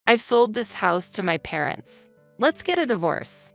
I've sold this house to my parents. Let's get a divorce.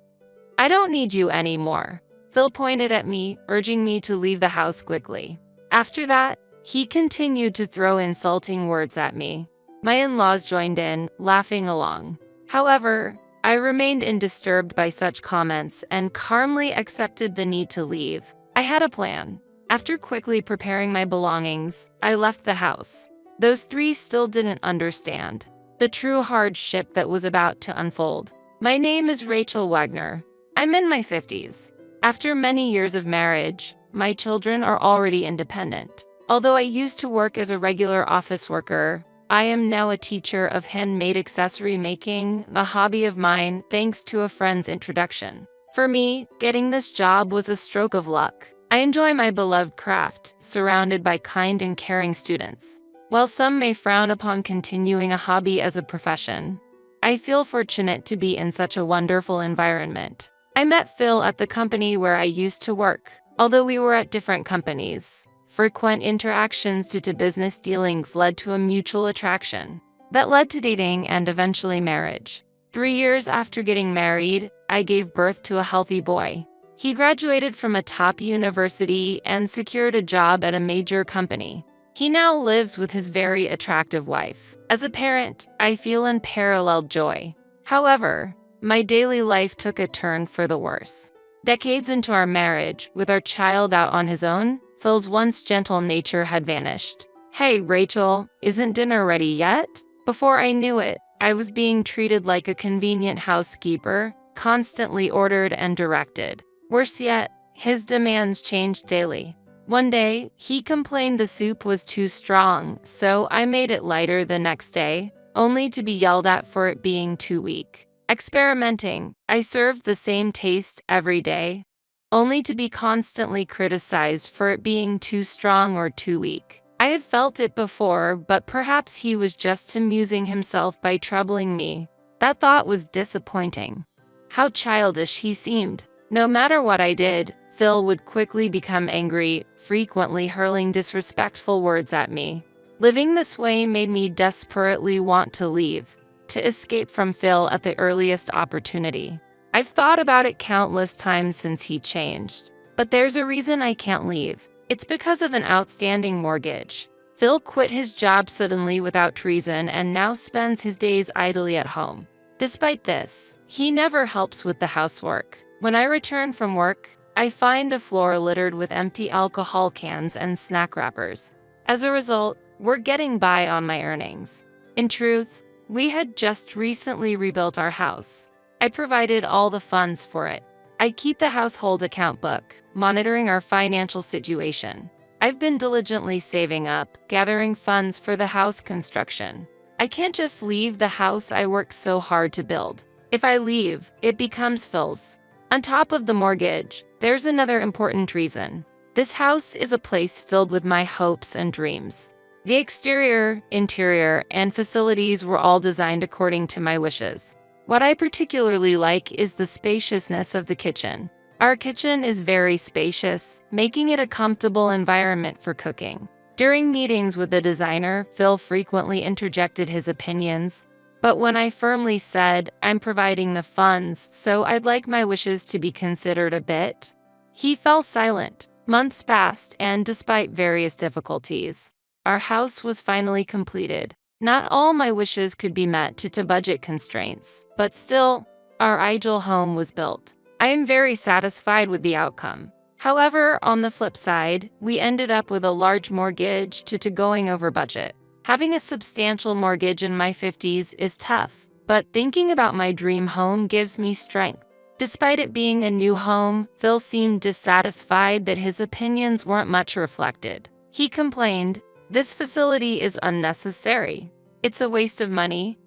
I don't need you anymore. Phil pointed at me, urging me to leave the house quickly. After that, he continued to throw insulting words at me. My in-laws joined in, laughing along. However, I remained undisturbed by such comments and calmly accepted the need to leave. I had a plan. After quickly preparing my belongings, I left the house. Those three still didn't understand the true hardship that was about to unfold. My name is Rachel Wagner. I'm in my 50s. After many years of marriage, my children are already independent. Although I used to work as a regular office worker, I am now a teacher of handmade accessory making, a hobby of mine thanks to a friend's introduction. For me, getting this job was a stroke of luck. I enjoy my beloved craft, surrounded by kind and caring students. While some may frown upon continuing a hobby as a profession, I feel fortunate to be in such a wonderful environment. I met Phil at the company where I used to work. Although we were at different companies, frequent interactions due to business dealings led to a mutual attraction that led to dating and eventually marriage. 3 years after getting married, I gave birth to a healthy boy. He graduated from a top university and secured a job at a major company. He now lives with his very attractive wife. As a parent, I feel unparalleled joy. However, my daily life took a turn for the worse. Decades into our marriage, with our child out on his own, Phil's once gentle nature had vanished. "Hey, Rachel, isn't dinner ready yet?" Before I knew it, I was being treated like a convenient housekeeper, constantly ordered and directed. Worse yet, his demands changed daily. One day, he complained the soup was too strong, so I made it lighter the next day, only to be yelled at for it being too weak. Experimenting, I served the same taste every day, only to be constantly criticized for it being too strong or too weak. I had felt it before, but perhaps he was just amusing himself by troubling me. That thought was disappointing. How childish he seemed. No matter what I did, Phil would quickly become angry, frequently hurling disrespectful words at me. Living this way made me desperately want to leave, to escape from Phil at the earliest opportunity. I've thought about it countless times since he changed, but there's a reason I can't leave. It's because of an outstanding mortgage. Phil quit his job suddenly without reason and now spends his days idly at home. Despite this, he never helps with the housework. When I return from work, I find a floor littered with empty alcohol cans and snack wrappers. As a result, we're getting by on my earnings. In truth, we had just recently rebuilt our house. I provided all the funds for it. I keep the household account book, monitoring our financial situation. I've been diligently saving up, gathering funds for the house construction. I can't just leave the house I worked so hard to build. If I leave, it becomes Phil's. On top of the mortgage, there's another important reason. This house is a place filled with my hopes and dreams. The exterior, interior, and facilities were all designed according to my wishes. What I particularly like is the spaciousness of the kitchen. Our kitchen is very spacious, making it a comfortable environment for cooking. During meetings with the designer, Phil frequently interjected his opinions, but when I firmly said, "I'm providing the funds, so I'd like my wishes to be considered a bit," he fell silent. Months passed, and despite various difficulties, our house was finally completed. Not all my wishes could be met due to budget constraints, but still, our ideal home was built. I am very satisfied with the outcome. However, on the flip side, we ended up with a large mortgage due to going over budget. Having a substantial mortgage in my 50s is tough, but thinking about my dream home gives me strength. Despite it being a new home, Phil seemed dissatisfied that his opinions weren't much reflected. He complained, "This facility is unnecessary. It's a waste of money."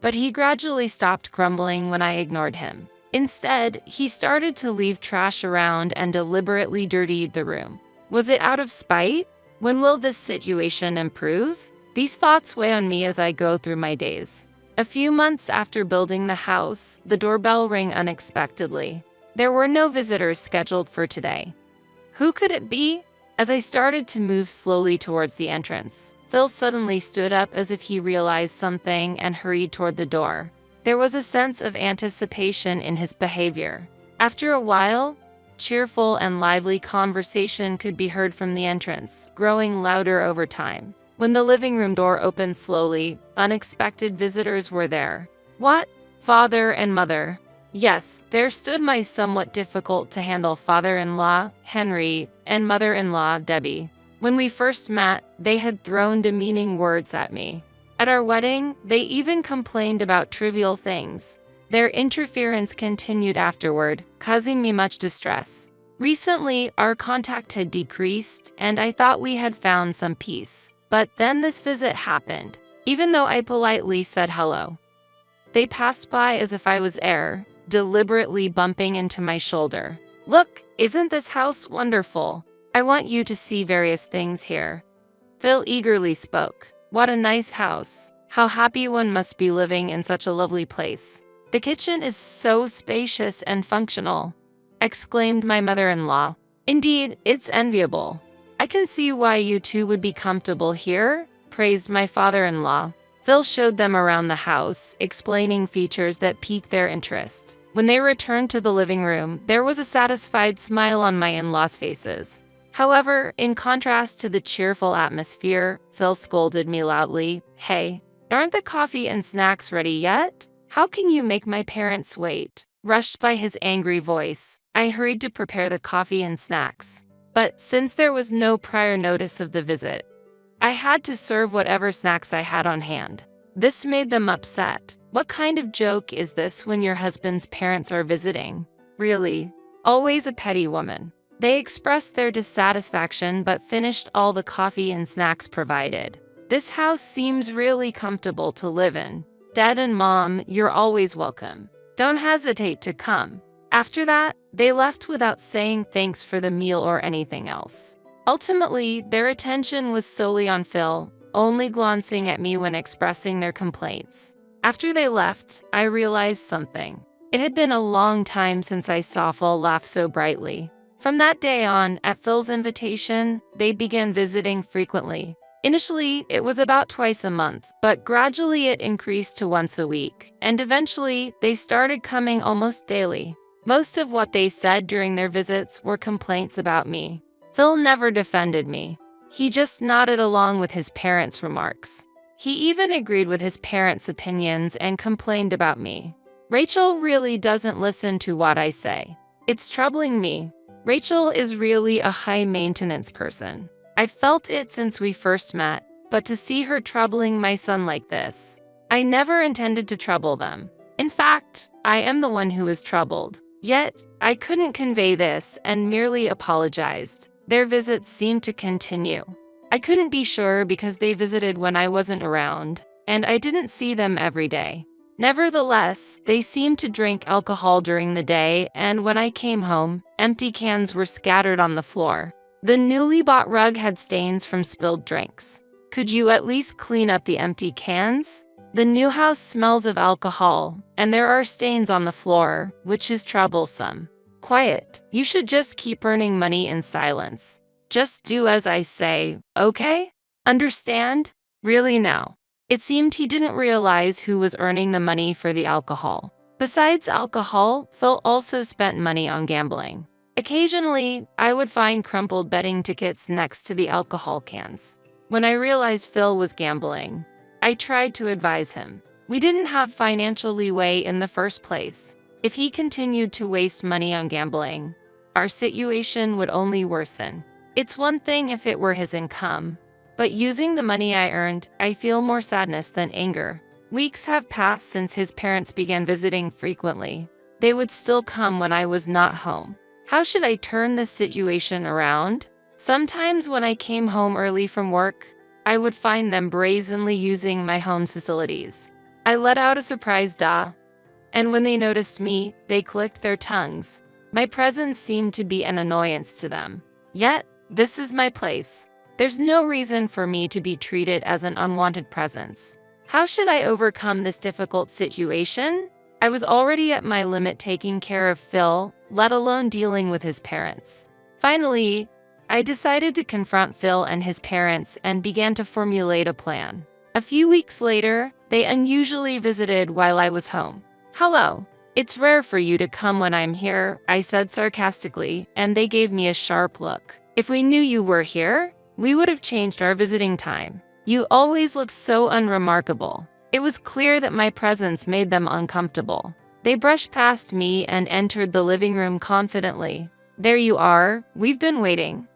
But he gradually stopped grumbling when I ignored him. Instead, he started to leave trash around and deliberately dirtied the room. Was it out of spite? When will this situation improve? These thoughts weigh on me as I go through my days. A few months after building the house, the doorbell rang unexpectedly. There were no visitors scheduled for today. Who could it be? As I started to move slowly towards the entrance, Phil suddenly stood up as if he realized something and hurried toward the door. There was a sense of anticipation in his behavior. After a while, cheerful and lively conversation could be heard from the entrance, growing louder over time. When the living room door opened slowly, unexpected visitors were there. What? Father and mother. Yes, there stood my somewhat difficult-to-handle father-in-law, Henry, and mother-in-law, Debbie. When we first met, they had thrown demeaning words at me. At our wedding, they even complained about trivial things. Their interference continued afterward, causing me much distress. Recently, our contact had decreased, and I thought we had found some peace. But then this visit happened. Even though I politely said hello, they passed by as if I was air, deliberately bumping into my shoulder. Look, isn't this house wonderful? I want you to see various things here. Phil eagerly spoke. What a nice house. How happy one must be living in such a lovely place. The kitchen is so spacious and functional, exclaimed my mother-in-law. Indeed, it's enviable. I can see why you two would be comfortable here, praised my father-in-law. Phil showed them around the house, explaining features that piqued their interest. When they returned to the living room, there was a satisfied smile on my in-laws' faces. However, in contrast to the cheerful atmosphere, Phil scolded me loudly. Hey, aren't the coffee and snacks ready yet? How can you make my parents wait? Rushed by his angry voice, I hurried to prepare the coffee and snacks. But since there was no prior notice of the visit, I had to serve whatever snacks I had on hand. This made them upset. What kind of joke is this when your husband's parents are visiting? Really? Always a petty woman. They expressed their dissatisfaction but finished all the coffee and snacks provided. This house seems really comfortable to live in. Dad and Mom, you're always welcome. Don't hesitate to come. After that, they left without saying thanks for the meal or anything else. Ultimately, their attention was solely on Phil, only glancing at me when expressing their complaints. After they left, I realized something. It had been a long time since I saw Phil laugh so brightly. From that day on, at Phil's invitation, they began visiting frequently. Initially, it was about twice a month, but gradually it increased to once a week, and eventually, they started coming almost daily. Most of what they said during their visits were complaints about me. Phil never defended me. He just nodded along with his parents' remarks. He even agreed with his parents' opinions and complained about me. Rachel really doesn't listen to what I say. It's troubling me. Rachel is really a high-maintenance person. I felt it since we first met, but to see her troubling my son like this, I never intended to trouble them. In fact, I am the one who is troubled. Yet, I couldn't convey this and merely apologized. Their visits seemed to continue. I couldn't be sure because they visited when I wasn't around, and I didn't see them every day. Nevertheless, they seemed to drink alcohol during the day, and when I came home, empty cans were scattered on the floor. The newly bought rug had stains from spilled drinks. Could you at least clean up the empty cans? The new house smells of alcohol, and there are stains on the floor, which is troublesome. Quiet. You should just keep earning money in silence. Just do as I say, okay? Understand? Really now. It seemed he didn't realize who was earning the money for the alcohol. Besides alcohol, Phil also spent money on gambling. Occasionally, I would find crumpled betting tickets next to the alcohol cans. When I realized Phil was gambling, I tried to advise him. We didn't have financial leeway in the first place. If he continued to waste money on gambling, our situation would only worsen. It's one thing if it were his income, but using the money I earned, I feel more sadness than anger. Weeks have passed since his parents began visiting frequently. They would still come when I was not home. How should I turn this situation around? Sometimes when I came home early from work, I would find them brazenly using my home's facilities. I let out a surprised "ah," and when they noticed me, they clicked their tongues. My presence seemed to be an annoyance to them. Yet, this is my place. There's no reason for me to be treated as an unwanted presence. How should I overcome this difficult situation? I was already at my limit taking care of Phil, let alone dealing with his parents. Finally, I decided to confront Phil and his parents and began to formulate a plan. A few weeks later, they unusually visited while I was home. "Hello. It's rare for you to come when I'm here," I said sarcastically, and they gave me a sharp look. "If we knew you were here, we would have changed our visiting time. You always look so unremarkable." It was clear that my presence made them uncomfortable. They brushed past me and entered the living room confidently. "There you are. We've been waiting."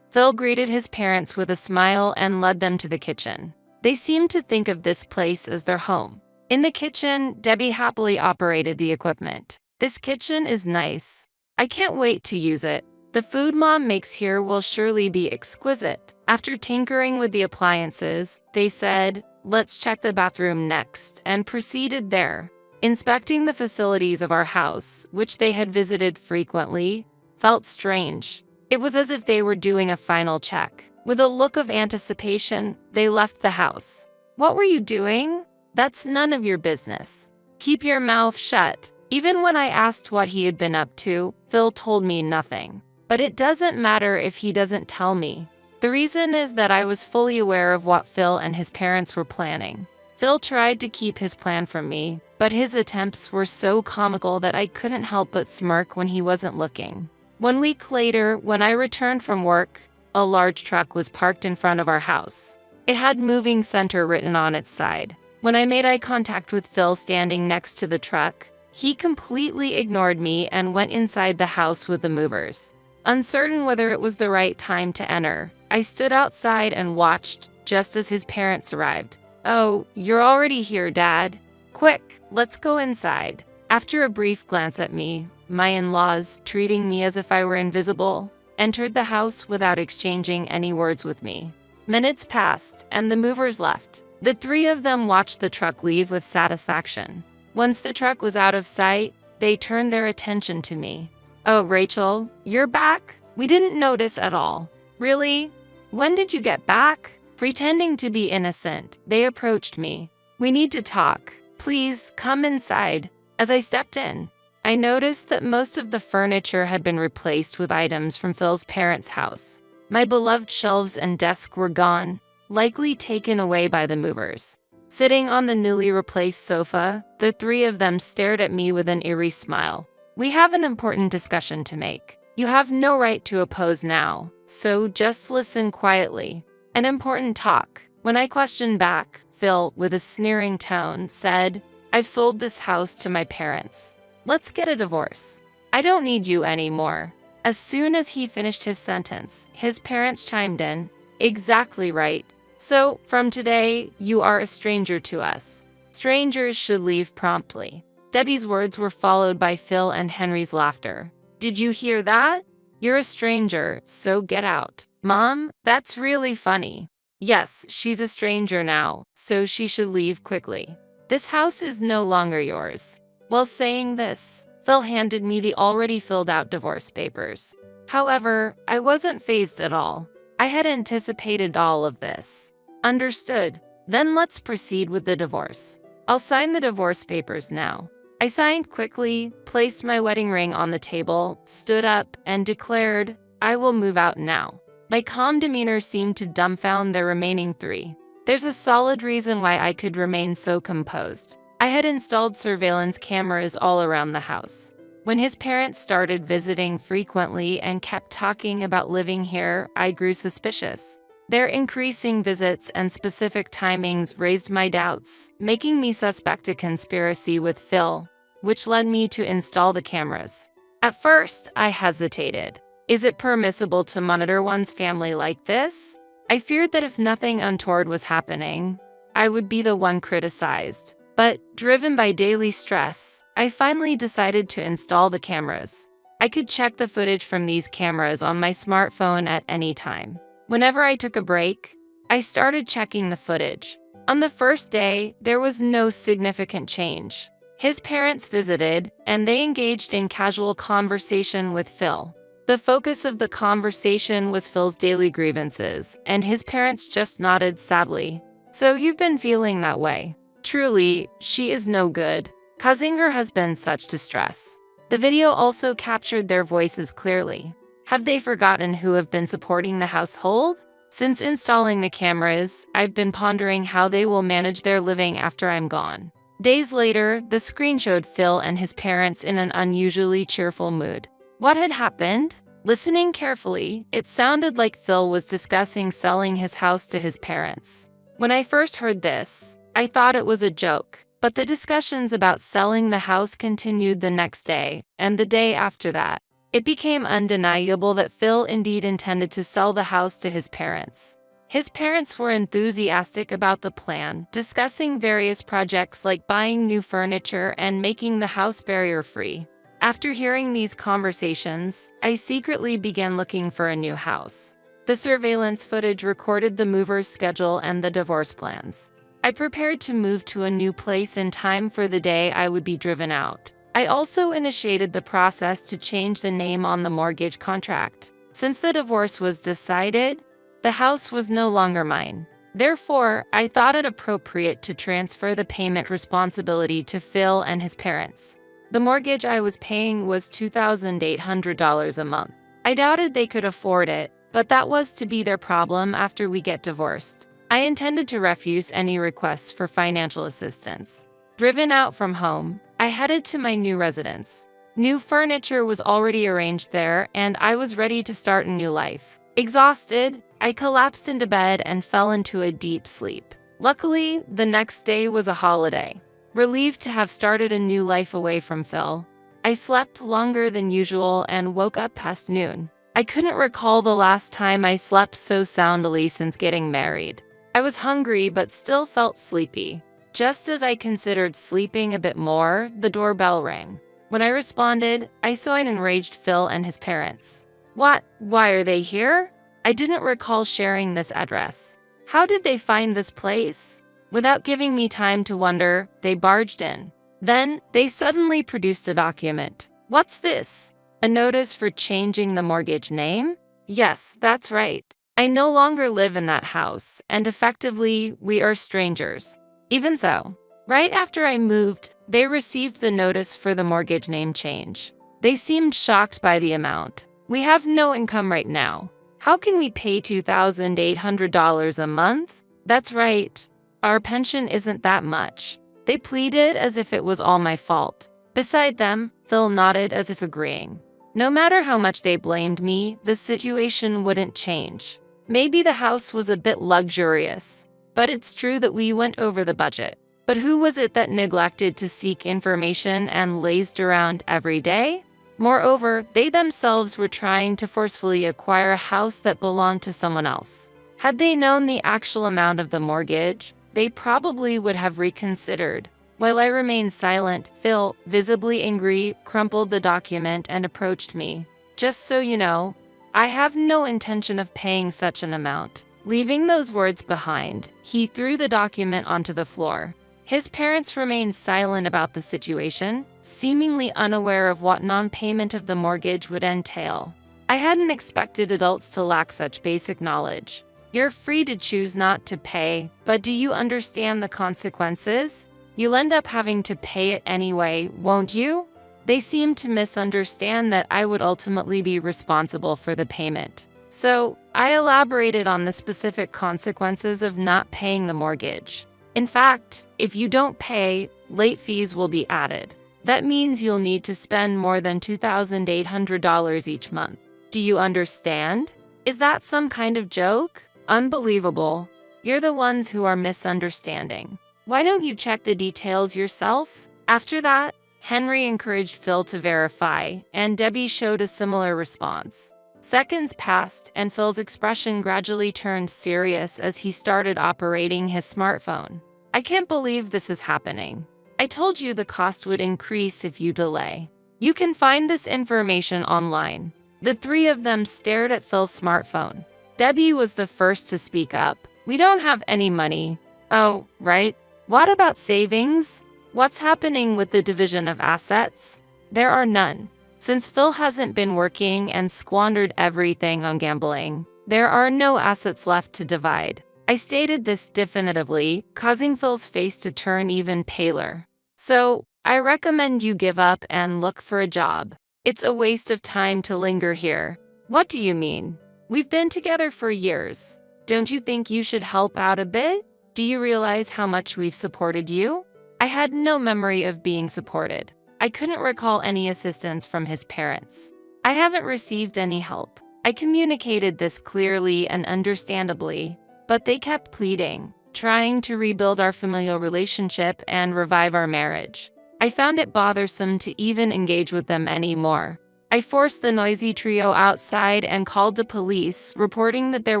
Phil greeted his parents with a smile and led them to the kitchen. They seemed to think of this place as their home. In the kitchen, Debbie happily operated the equipment. "This kitchen is nice. I can't wait to use it. The food Mom makes here will surely be exquisite." After tinkering with the appliances, they said, "Let's check the bathroom next," and proceeded there. Inspecting the facilities of our house, which they had visited frequently, felt strange. It was as if they were doing a final check. With a look of anticipation, they left the house. "What were you doing? That's none of your business. Keep your mouth shut." Even when I asked what he had been up to, Phil told me nothing. But it doesn't matter if he doesn't tell me. The reason is that I was fully aware of what Phil and his parents were planning. Phil tried to keep his plan from me, but his attempts were so comical that I couldn't help but smirk when he wasn't looking. 1 week later, when I returned from work, a large truck was parked in front of our house. It had "Moving Center" written on its side. When I made eye contact with Phil standing next to the truck, he completely ignored me and went inside the house with the movers. Uncertain whether it was the right time to enter, I stood outside and watched just as his parents arrived. "Oh, you're already here, Dad. Quick, let's go inside." After a brief glance at me, my in-laws, treating me as if I were invisible, entered the house without exchanging any words with me. Minutes passed, and the movers left. The three of them watched the truck leave with satisfaction. Once the truck was out of sight, they turned their attention to me. "Oh, Rachel, you're back? We didn't notice at all." "Really? When did you get back?" Pretending to be innocent, they approached me. "We need to talk. Please, come inside." As I stepped in, I noticed that most of the furniture had been replaced with items from Phil's parents' house. My beloved shelves and desk were gone, likely taken away by the movers. Sitting on the newly replaced sofa, the three of them stared at me with an eerie smile. "We have an important discussion to make. You have no right to oppose now, so just listen quietly." An important talk. When I questioned back, Phil, with a sneering tone, said, "I've sold this house to my parents. Let's get a divorce. I don't need you anymore." As soon as he finished his sentence, his parents chimed in, "Exactly right. So, from today, you are a stranger to us. Strangers should leave promptly." Debbie's words were followed by Phil and Henry's laughter. "Did you hear that? You're a stranger, so get out." "Mom, that's really funny." "Yes, she's a stranger now, so she should leave quickly. This house is no longer yours." While saying this, Phil handed me the already filled-out divorce papers. However, I wasn't fazed at all. I had anticipated all of this. "Understood. Then let's proceed with the divorce. I'll sign the divorce papers now." I signed quickly, placed my wedding ring on the table, stood up, and declared, "I will move out now." My calm demeanor seemed to dumbfound the remaining three. There's a solid reason why I could remain so composed. I had installed surveillance cameras all around the house. When his parents started visiting frequently and kept talking about living here, I grew suspicious. Their increasing visits and specific timings raised my doubts, making me suspect a conspiracy with Phil, which led me to install the cameras. At first, I hesitated. Is it permissible to monitor one's family like this? I feared that if nothing untoward was happening, I would be the one criticized. But, driven by daily stress, I finally decided to install the cameras. I could check the footage from these cameras on my smartphone at any time. Whenever I took a break, I started checking the footage. On the first day, there was no significant change. His parents visited, and they engaged in casual conversation with Phil. The focus of the conversation was Phil's daily grievances, and his parents just nodded sadly. "So you've been feeling that way. Truly, she is no good, causing her husband such distress." The video also captured their voices clearly. Have they forgotten who have been supporting the household? Since installing the cameras, I've been pondering how they will manage their living after I'm gone. Days later, the screen showed Phil and his parents in an unusually cheerful mood. What had happened? Listening carefully, it sounded like Phil was discussing selling his house to his parents. When I first heard this, I thought it was a joke, but the discussions about selling the house continued the next day, and the day after that. It became undeniable that Phil indeed intended to sell the house to his parents. His parents were enthusiastic about the plan, discussing various projects like buying new furniture and making the house barrier-free. After hearing these conversations, I secretly began looking for a new house. The surveillance footage recorded the mover's schedule and the divorce plans. I prepared to move to a new place in time for the day I would be driven out. I also initiated the process to change the name on the mortgage contract. Since the divorce was decided, the house was no longer mine. Therefore, I thought it appropriate to transfer the payment responsibility to Phil and his parents. The mortgage I was paying was $2,800 a month. I doubted they could afford it, but that was to be their problem after we get divorced. I intended to refuse any requests for financial assistance. Driven out from home, I headed to my new residence. New furniture was already arranged there, and I was ready to start a new life. Exhausted, I collapsed into bed and fell into a deep sleep. Luckily, the next day was a holiday. Relieved to have started a new life away from Phil, I slept longer than usual and woke up past noon. I couldn't recall the last time I slept so soundly since getting married. I was hungry but still felt sleepy. Just as I considered sleeping a bit more, the doorbell rang. When I responded, I saw an enraged Phil and his parents. What? Why are they here? I didn't recall sharing this address. How did they find this place? Without giving me time to wonder, they barged in. Then, they suddenly produced a document. What's this? A notice for changing the mortgage name? Yes, that's right. I no longer live in that house, and effectively, we are strangers. Even so, right after I moved, they received the notice for the mortgage name change. They seemed shocked by the amount. We have no income right now. How can we pay $2,800 a month? That's right. Our pension isn't that much. They pleaded as if it was all my fault. Beside them, Phil nodded as if agreeing. No matter how much they blamed me, the situation wouldn't change. Maybe the house was a bit luxurious, but it's true that we went over the budget. But who was it that neglected to seek information and lazed around every day? Moreover, they themselves were trying to forcefully acquire a house that belonged to someone else. Had they known the actual amount of the mortgage, they probably would have reconsidered. While I remained silent, Phil, visibly angry, crumpled the document and approached me. Just so you know, I have no intention of paying such an amount. Leaving those words behind, he threw the document onto the floor. His parents remained silent about the situation, seemingly unaware of what non-payment of the mortgage would entail. I hadn't expected adults to lack such basic knowledge. You're free to choose not to pay, but do you understand the consequences? You'll end up having to pay it anyway, won't you? They seemed to misunderstand that I would ultimately be responsible for the payment. So, I elaborated on the specific consequences of not paying the mortgage. In fact, if you don't pay, late fees will be added. That means you'll need to spend more than $2,800 each month. Do you understand? Is that some kind of joke? Unbelievable. You're the ones who are misunderstanding. Why don't you check the details yourself? After that, Henry encouraged Phil to verify, and Debbie showed a similar response. Seconds passed, and Phil's expression gradually turned serious as he started operating his smartphone. I can't believe this is happening. I told you the cost would increase if you delay. You can find this information online. The three of them stared at Phil's smartphone. Debbie was the first to speak up. We don't have any money. Oh, right. What about savings? What's happening with the division of assets? There are none. Since Phil hasn't been working and squandered everything on gambling, there are no assets left to divide. I stated this definitively, causing Phil's face to turn even paler. So, I recommend you give up and look for a job. It's a waste of time to linger here. What do you mean? We've been together for years. Don't you think you should help out a bit? Do you realize how much we've supported you? I had no memory of being supported. I couldn't recall any assistance from his parents. I haven't received any help. I communicated this clearly and understandably, but they kept pleading, trying to rebuild our familial relationship and revive our marriage. I found it bothersome to even engage with them anymore. I forced the noisy trio outside and called the police, reporting that there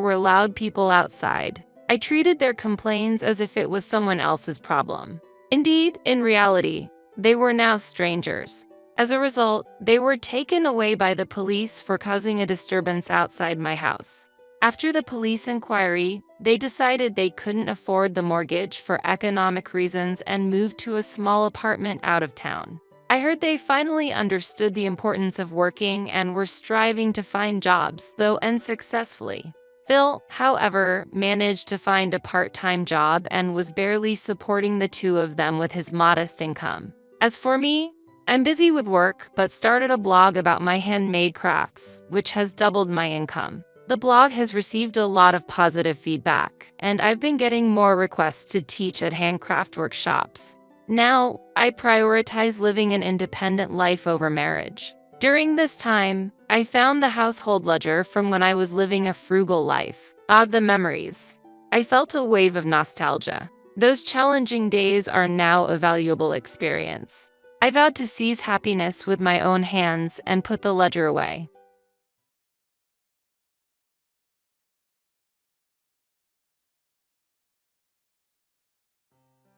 were loud people outside. I treated their complaints as if it was someone else's problem. Indeed, in reality, they were now strangers. As a result, they were taken away by the police for causing a disturbance outside my house. After the police inquiry, they decided they couldn't afford the mortgage for economic reasons and moved to a small apartment out of town. I heard they finally understood the importance of working and were striving to find jobs, though unsuccessfully. Phil, however, managed to find a part-time job and was barely supporting the two of them with his modest income. As for me, I'm busy with work, but started a blog about my handmade crafts, which has doubled my income. The blog has received a lot of positive feedback, and I've been getting more requests to teach at handcraft workshops. Now, I prioritize living an independent life over marriage. During this time, I found the household ledger from when I was living a frugal life. The memories. I felt a wave of nostalgia. Those challenging days are now a valuable experience. I vowed to seize happiness with my own hands and put the ledger away.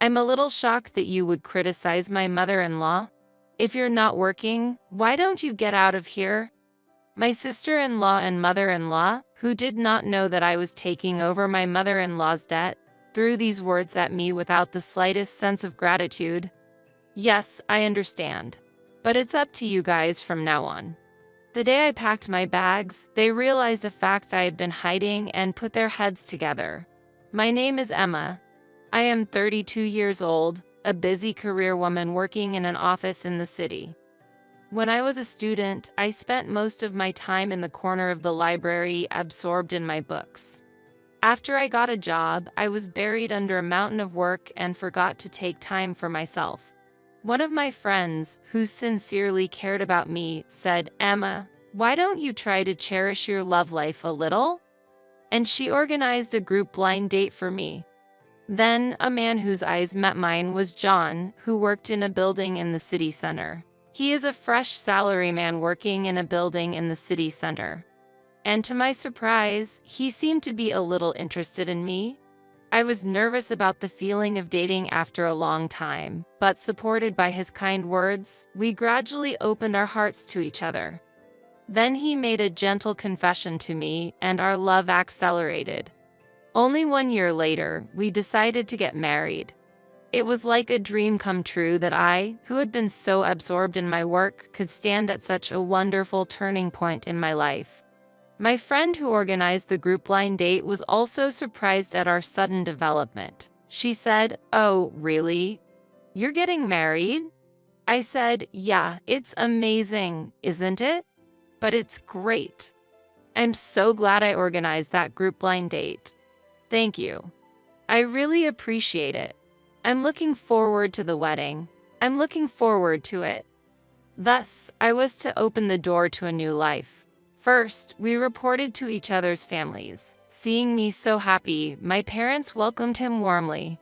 I'm a little shocked that you would criticize my mother-in-law. If you're not working, why don't you get out of here? My sister-in-law and mother-in-law, who did not know that I was taking over my mother-in-law's debt, threw these words at me without the slightest sense of gratitude. Yes, I understand. But it's up to you guys from now on. The day I packed my bags, they realized a fact I had been hiding and put their heads together. My name is Emma. I am 32 years old, a busy career woman working in an office in the city. When I was a student, I spent most of my time in the corner of the library, absorbed in my books. After I got a job, I was buried under a mountain of work and forgot to take time for myself. One of my friends, who sincerely cared about me, said, "Emma, why don't you try to cherish your love life a little?" And she organized a group blind date for me. Then, a man whose eyes met mine was John, who worked in a building in the city center. He is a fresh salaryman working in a building in the city center. And to my surprise, he seemed to be a little interested in me. I was nervous about the feeling of dating after a long time, but supported by his kind words, we gradually opened our hearts to each other. Then he made a gentle confession to me, and our love accelerated. Only 1 year later, we decided to get married. It was like a dream come true that I, who had been so absorbed in my work, could stand at such a wonderful turning point in my life. My friend who organized the group blind date was also surprised at our sudden development. She said, "Oh, really? You're getting married?" I said, "Yeah, it's amazing, isn't it? But it's great. I'm so glad I organized that group blind date. Thank you. I really appreciate it. I'm looking forward to the wedding. I'm looking forward to it." Thus, I was to open the door to a new life. First, we reported to each other's families. Seeing me so happy, my parents welcomed him warmly.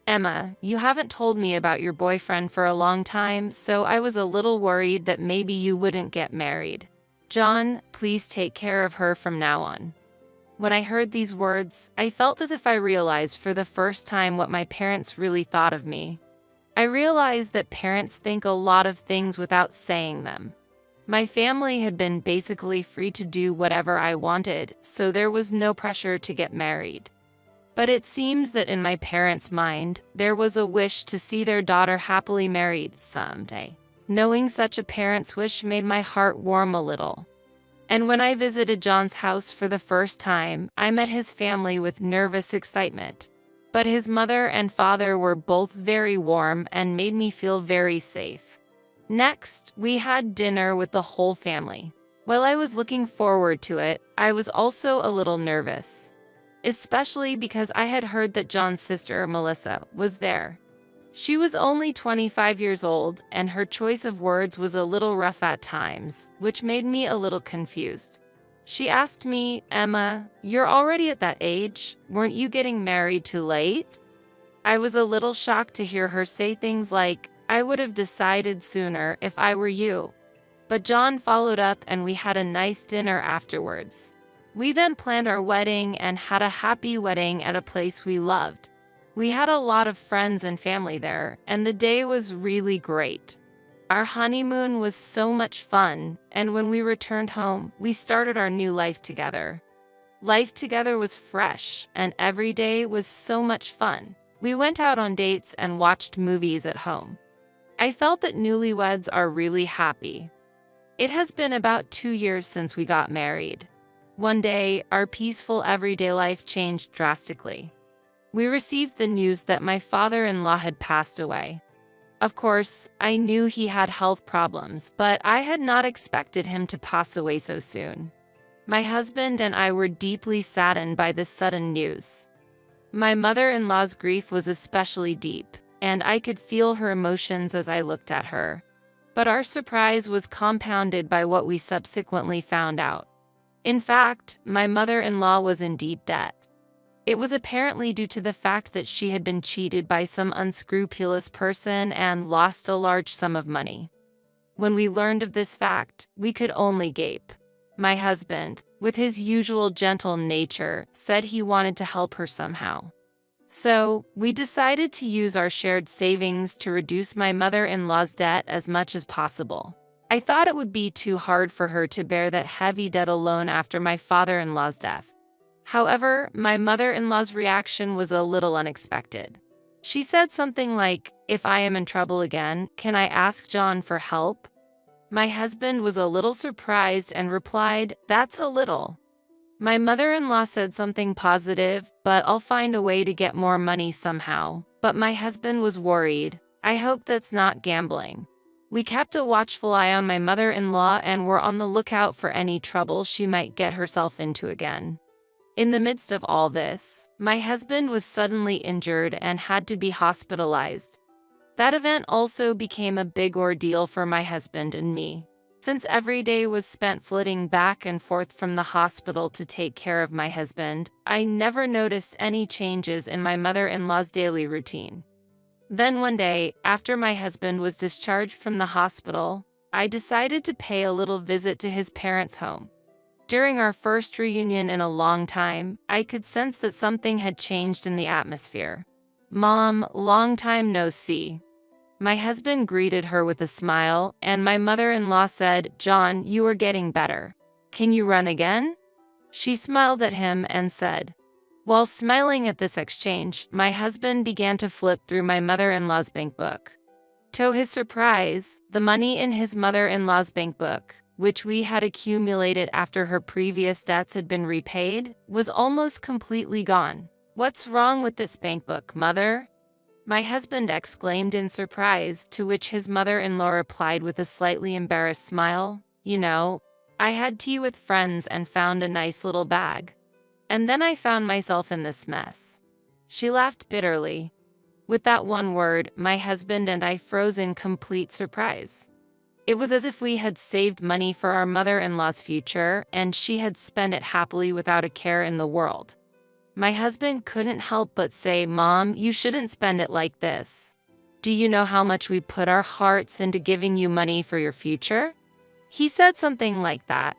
"Emma, you haven't told me about your boyfriend for a long time, so I was a little worried that maybe you wouldn't get married. John, please take care of her from now on." When I heard these words, I felt as if I realized for the first time what my parents really thought of me. I realized that parents think a lot of things without saying them. My family had been basically free to do whatever I wanted, so there was no pressure to get married. But it seems that in my parents' mind, there was a wish to see their daughter happily married someday. Knowing such a parent's wish made my heart warm a little. And when I visited John's house for the first time, I met his family with nervous excitement. But his mother and father were both very warm and made me feel very safe. Next, we had dinner with the whole family. While I was looking forward to it, I was also a little nervous, especially because I had heard that John's sister, Melissa, was there. She was only 25 years old, and her choice of words was a little rough at times, which made me a little confused. She asked me, "Emma, you're already at that age. Weren't you getting married too late?" I was a little shocked to hear her say things like, "I would have decided sooner if I were you." But John followed up and we had a nice dinner afterwards. We then planned our wedding and had a happy wedding at a place we loved. We had a lot of friends and family there, and the day was really great. Our honeymoon was so much fun, and when we returned home, we started our new life together. Life together was fresh, and every day was so much fun. We went out on dates and watched movies at home. I felt that newlyweds are really happy. It has been about 2 years since we got married. One day, our peaceful everyday life changed drastically. We received the news that my father-in-law had passed away. Of course, I knew he had health problems, but I had not expected him to pass away so soon. My husband and I were deeply saddened by this sudden news. My mother-in-law's grief was especially deep, and I could feel her emotions as I looked at her. But our surprise was compounded by what we subsequently found out. In fact, my mother-in-law was in deep debt. It was apparently due to the fact that she had been cheated by some unscrupulous person and lost a large sum of money. When we learned of this fact, we could only gape. My husband, with his usual gentle nature, said he wanted to help her somehow. So, we decided to use our shared savings to reduce my mother-in-law's debt as much as possible. I thought it would be too hard for her to bear that heavy debt alone after my father-in-law's death. However, my mother-in-law's reaction was a little unexpected. She said something like, "If I am in trouble again, can I ask John for help?" My husband was a little surprised and replied, "That's a little." My mother-in-law said something positive, "But I'll find a way to get more money somehow." But my husband was worried. "I hope that's not gambling." We kept a watchful eye on my mother-in-law and were on the lookout for any trouble she might get herself into again. In the midst of all this, my husband was suddenly injured and had to be hospitalized. That event also became a big ordeal for my husband and me. Since every day was spent flitting back and forth from the hospital to take care of my husband, I never noticed any changes in my mother-in-law's daily routine. Then one day, after my husband was discharged from the hospital, I decided to pay a little visit to his parents' home. During our first reunion in a long time, I could sense that something had changed in the atmosphere. "Mom, long time no see." My husband greeted her with a smile, and my mother-in-law said, "John, you are getting better. Can you run again?" She smiled at him and said. While smiling at this exchange, my husband began to flip through my mother-in-law's bank book. To his surprise, the money in his mother-in-law's bank book, which we had accumulated after her previous debts had been repaid, was almost completely gone. "What's wrong with this bank book, Mother?" my husband exclaimed in surprise, to which his mother-in-law replied with a slightly embarrassed smile, "You know, I had tea with friends and found a nice little bag. And then I found myself in this mess." She laughed bitterly. With that one word, my husband and I froze in complete surprise. It was as if we had saved money for our mother-in-law's future, and she had spent it happily without a care in the world. My husband couldn't help but say, "Mom, you shouldn't spend it like this. Do you know how much we put our hearts into giving you money for your future?" He said something like that.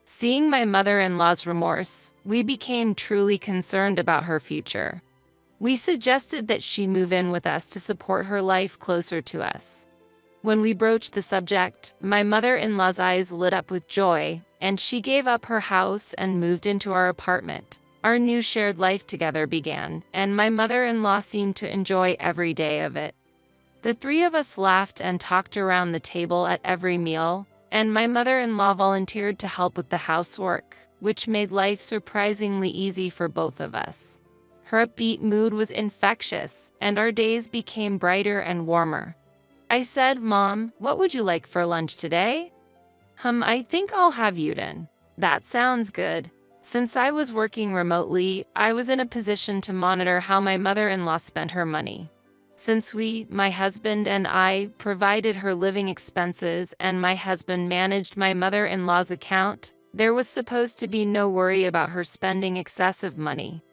Seeing my mother-in-law's remorse, we became truly concerned about her future. We suggested that she move in with us to support her life closer to us. When we broached the subject, my mother-in-law's eyes lit up with joy, and she gave up her house and moved into our apartment. Our new shared life together began, and my mother-in-law seemed to enjoy every day of it. The three of us laughed and talked around the table at every meal, and my mother-in-law volunteered to help with the housework, which made life surprisingly easy for both of us. Her upbeat mood was infectious, and our days became brighter and warmer. I said, "Mom, what would you like for lunch today?" I think I'll have Udon. That sounds good. Since I was working remotely, I was in a position to monitor how my mother-in-law spent her money. Since my husband and I, provided her living expenses and my husband managed my mother-in-law's account, there was supposed to be no worry about her spending excessive money.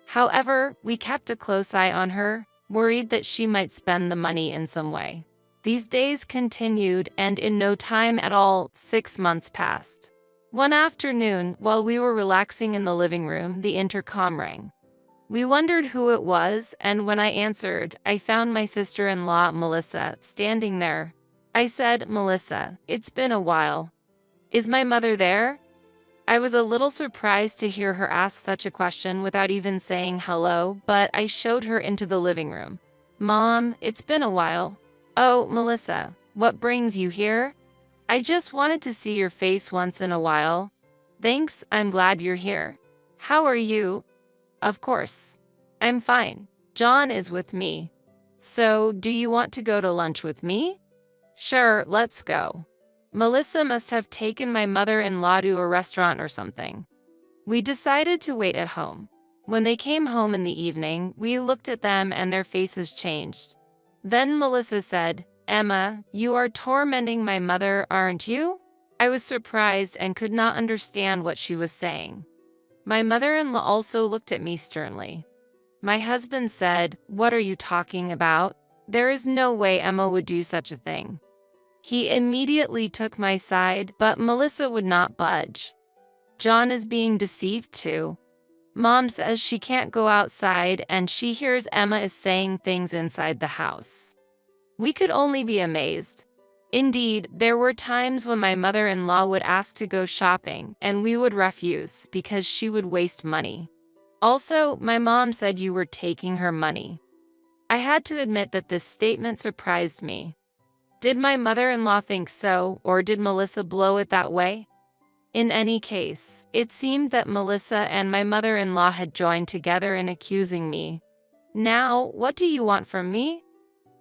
However, we kept a close eye on her, worried that she might spend the money in some way. These days continued, and in no time at all, 6 months passed. One afternoon, while we were relaxing in the living room, the intercom rang. We wondered who it was, and when I answered, I found my sister-in-law, Melissa, standing there. I said, "Melissa, it's been a while. Is my mother there?" I was a little surprised to hear her ask such a question without even saying hello, but I showed her into the living room. "Mom, it's been a while." "Oh, Melissa, what brings you here?" "I just wanted to see your face once in a while." "Thanks, I'm glad you're here. How are you?" "Of course. I'm fine. John is with me." "So, do you want to go to lunch with me?" "Sure, let's go." Melissa must have taken my mother-in-law to a restaurant or something. We decided to wait at home. When they came home in the evening, we looked at them and their faces changed. Then Melissa said, "Emma, you are tormenting my mother, aren't you?" I was surprised and could not understand what she was saying. My mother-in-law also looked at me sternly. My husband said, "What are you talking about? There is no way Emma would do such a thing." He immediately took my side, but Melissa would not budge. "John is being deceived too. Mom says she can't go outside and she hears Emma is saying things inside the house." We could only be amazed. Indeed, there were times when my mother-in-law would ask to go shopping and we would refuse because she would waste money. Also, my mom said you were taking her money. I had to admit that this statement surprised me. Did my mother-in-law think so, or did Melissa blow it that way? In any case, it seemed that Melissa and my mother-in-law had joined together in accusing me. "Now, what do you want from me?"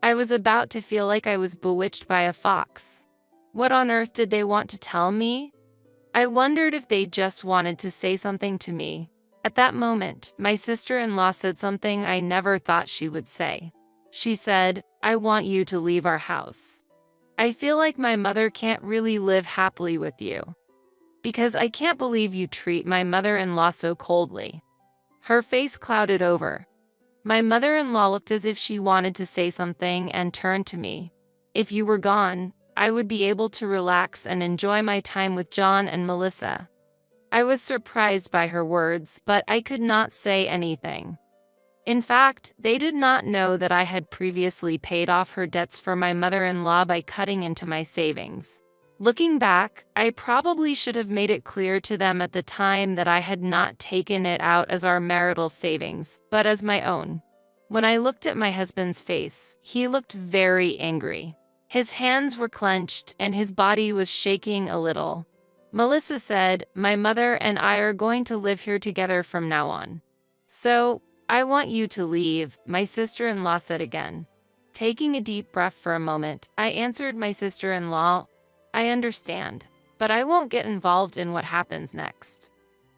I was about to feel like I was bewitched by a fox. What on earth did they want to tell me? I wondered if they just wanted to say something to me. At that moment, my sister-in-law said something I never thought she would say. She said, "I want you to leave our house. I feel like my mother can't really live happily with you. Because I can't believe you treat my mother-in-law so coldly." Her face clouded over. My mother-in-law looked as if she wanted to say something and turned to me. "If you were gone, I would be able to relax and enjoy my time with John and Melissa." I was surprised by her words, but I could not say anything. In fact, they did not know that I had previously paid off her debts for my mother-in-law by cutting into my savings. Looking back, I probably should have made it clear to them at the time that I had not taken it out as our marital savings, but as my own. When I looked at my husband's face, he looked very angry. His hands were clenched and his body was shaking a little. Melissa said, "My mother and I are going to live here together from now on. So, I want you to leave," my sister-in-law said again. Taking a deep breath for a moment, I answered my sister-in-law, "I understand, but I won't get involved in what happens next."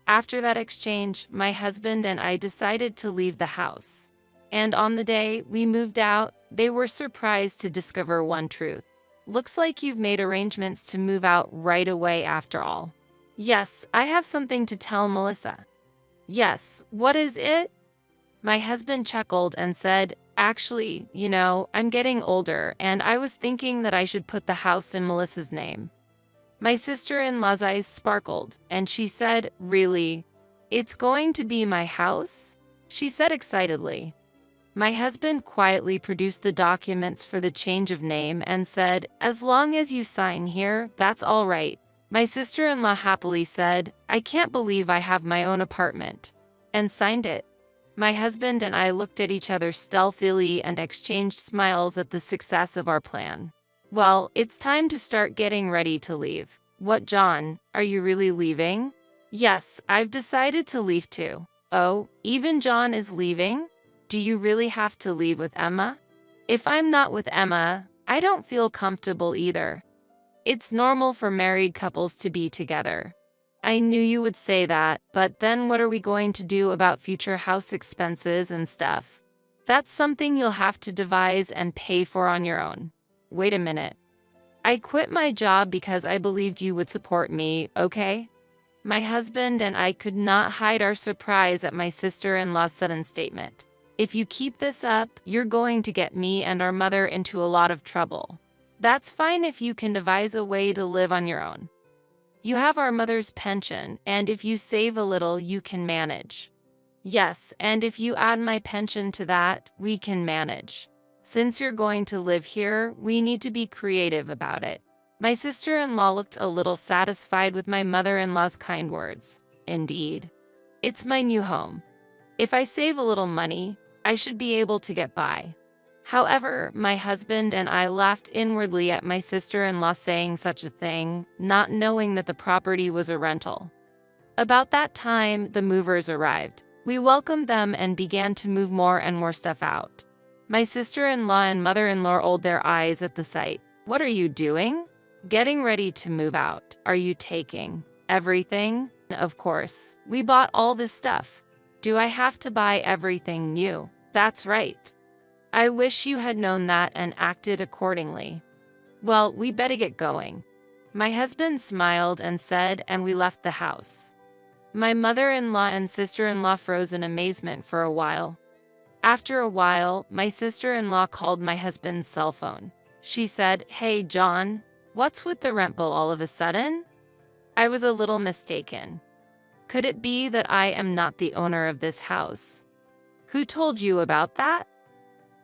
After that exchange, my husband and I decided to leave the house. And on the day we moved out, they were surprised to discover one truth. "Looks like you've made arrangements to move out right away after all." "Yes, I have something to tell Melissa." "Yes, what is it?" My husband chuckled and said, "Actually, I'm getting older and I was thinking that I should put the house in Melissa's name." My sister-in-law's eyes sparkled and she said, "Really? It's going to be my house?" she said excitedly. My husband quietly produced the documents for the change of name and said, "As long as you sign here, that's all right." My sister-in-law happily said, "I can't believe I have my own apartment," and signed it. My husband and I looked at each other stealthily and exchanged smiles at the success of our plan. "Well, it's time to start getting ready to leave." "What, John? Are you really leaving?" "Yes, I've decided to leave too." "Oh, even John is leaving? Do you really have to leave with Emma?" "If I'm not with Emma, I don't feel comfortable either." It's normal for married couples to be together. I knew you would say that, but then what are we going to do about future house expenses and stuff? That's something you'll have to devise and pay for on your own. Wait a minute. I quit my job because I believed you would support me, okay? My husband and I could not hide our surprise at my sister-in-law's sudden statement. If you keep this up, you're going to get me and our mother into a lot of trouble. That's fine if you can devise a way to live on your own. You have our mother's pension, and if you save a little, you can manage. Yes, and if you add my pension to that, we can manage. Since you're going to live here, we need to be creative about it. My sister-in-law looked a little satisfied with my mother-in-law's kind words. Indeed. It's my new home. If I save a little money, I should be able to get by. However, my husband and I laughed inwardly at my sister-in-law saying such a thing, not knowing that the property was a rental. About that time, the movers arrived. We welcomed them and began to move more and more stuff out. My sister-in-law and mother-in-law rolled their eyes at the sight. What are you doing? Getting ready to move out. Are you taking everything? Of course. We bought all this stuff. Do I have to buy everything new? That's right. I wish you had known that and acted accordingly. Well, we better get going. My husband smiled and said, and we left the house. My mother-in-law and sister-in-law froze in amazement for a while. After a while, my sister-in-law called my husband's cell phone. She said, "Hey, John, what's with the rent bill all of a sudden?" I was a little mistaken. Could it be that I am not the owner of this house? Who told you about that?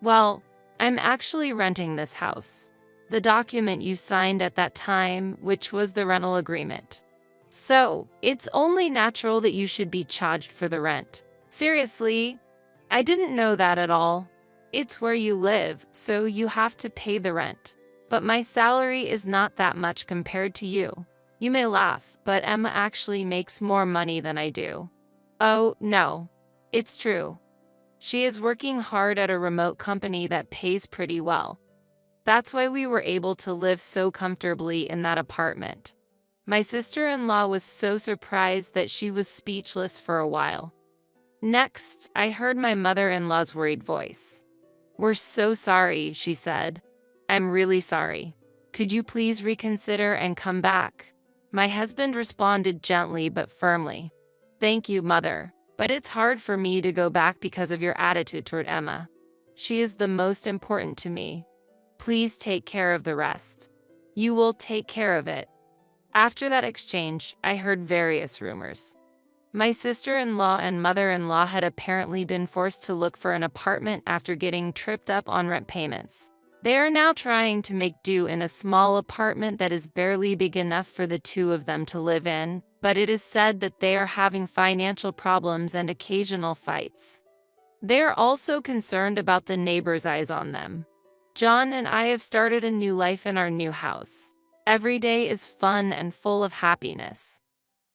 Well, I'm actually renting this house. The document you signed at that time, which was the rental agreement. So, it's only natural that you should be charged for the rent. Seriously? I didn't know that at all. It's where you live, so you have to pay the rent. But my salary is not that much compared to you. You may laugh, but Emma actually makes more money than I do. Oh, no. It's true. She is working hard at a remote company that pays pretty well. That's why we were able to live so comfortably in that apartment. My sister-in-law was so surprised that she was speechless for a while. Next, I heard my mother-in-law's worried voice. "We're so sorry," she said. "I'm really sorry. Could you please reconsider and come back?" My husband responded gently but firmly. "Thank you, Mother. But it's hard for me to go back because of your attitude toward Emma. She is the most important to me. Please take care of the rest. You will take care of it." After that exchange, I heard various rumors. My sister-in-law and mother-in-law had apparently been forced to look for an apartment after getting tripped up on rent payments. They are now trying to make do in a small apartment that is barely big enough for the two of them to live in, but it is said that they are having financial problems and occasional fights. They are also concerned about the neighbors' eyes on them. John and I have started a new life in our new house. Every day is fun and full of happiness.